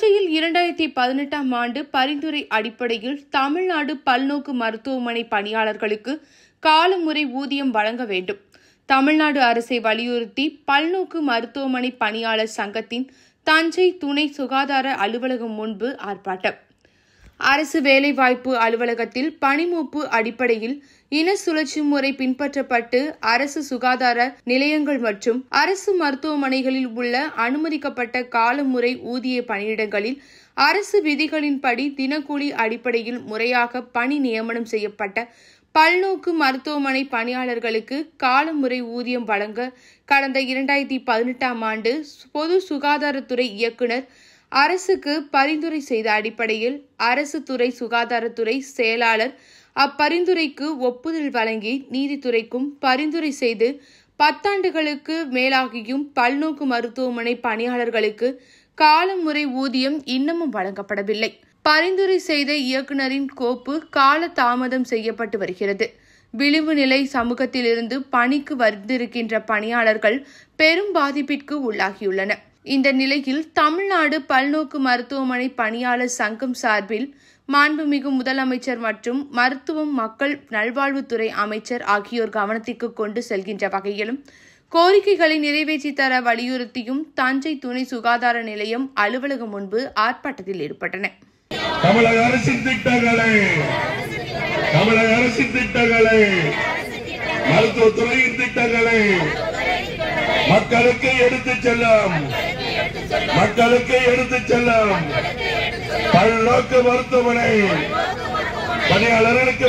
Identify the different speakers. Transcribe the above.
Speaker 1: தஞ்சையில் 2018ஆம் ஆண்டு பரிந்துரை அடிப்படையில் தமிழ்நாடு பல்நோக்கு மருத்துவமனை பணியாளர்களுக்கு காலமுறை ஊதியம் வழங்க வேண்டும். தமிழ்நாடு அரசை வலியுறுத்தி பல்நோக்கு மருத்துவமனை பணியாளர் சங்கத்தின் தஞ்சை துணை சுகாதார அலுவலகம் முன்பு ஆர்ப்பாட்டம். அரசு வேலைவாய்ப்பு அலுவலகத்தில் பணிமூப்பு அடிப்படையில் இன சுழற்சி முறை பின்பற்றப்பட்டு அரசு சுகாதார நிலையங்கள் மற்றும் அரசு மருத்துவமனைகளில் உள்ள அனுமதிக்கப்பட்ட காலமுறை ஊதிய பணியிடங்களில் அரசு விதிகளின்படி தினக்கூலி அடிப்படையில் முறையாக பணி நியமனம் செய்யப்பட்ட பல்நோக்கு மருத்துவமனை பணியாளர்களுக்கு காலமுறை ஊதியம் வழங்க கடந்த 2018ஆம் ஆண்டு பொது சுகாதாரத்துறை இயக்குநர் அரசுக்கு பரிந்துரை செய்த அடிப்படையில் அரசு துறை சுகாதாரத்துறை செயலாளர் அப்பரிந்துரைக்கு ஒப்புதல் வழங்கி நீதித்துறைக்கும் பரிந்துரை செய்து 10 ஆண்டுகளுக்கு மேலாகியும் பல்நோக்கு மருத்துவமனை பணியாளர்களுக்கு காலமுறை ஊதியம் இன்னமும் வழங்கப்படவில்லை. பரிந்துரை செய்த இயக்குநரின் கோப்பு கால தாமதம் செய்யப்பட்டு வருகிறது. விளிம்பு நிலை சமூகத்திலிருந்து பணிக்கு வந்திருக்கின்ற பணியாளர்கள் பெரும் பாதிப்பிற்கு உள்ளாகியுள்ளனர். இந்த நிலையில் தமிழ்நாடு பல்நோக்கு மருத்துவமனை பணியாளர் சங்கம் சார்பில் மாண்புமிகு முதலமைச்சர் மற்றும் மருத்துவம் மக்கள் நல்வாழ்வுத்துறை அமைச்சர் ஆகியோர் கவனத்திற்கு கொண்டு செல்கின்ற வகையிலும் கோரிக்கைகளை நிறைவேற்றி தர வலியுறுத்தியும் தஞ்சை துணை சுகாதார நிலையம் அலுவலகம் முன்பு ஆர்ப்பாட்டத்தில் ஈடுபட்டன.
Speaker 2: தமிழக அரசின் திட்டங்களை மருத்துவத்துறையின் திட்டங்களை மக்களுக்கு எடுத்துச் செல்லும் பல்நோக்கு மருத்துவமனை பணியாளர்களுக்கு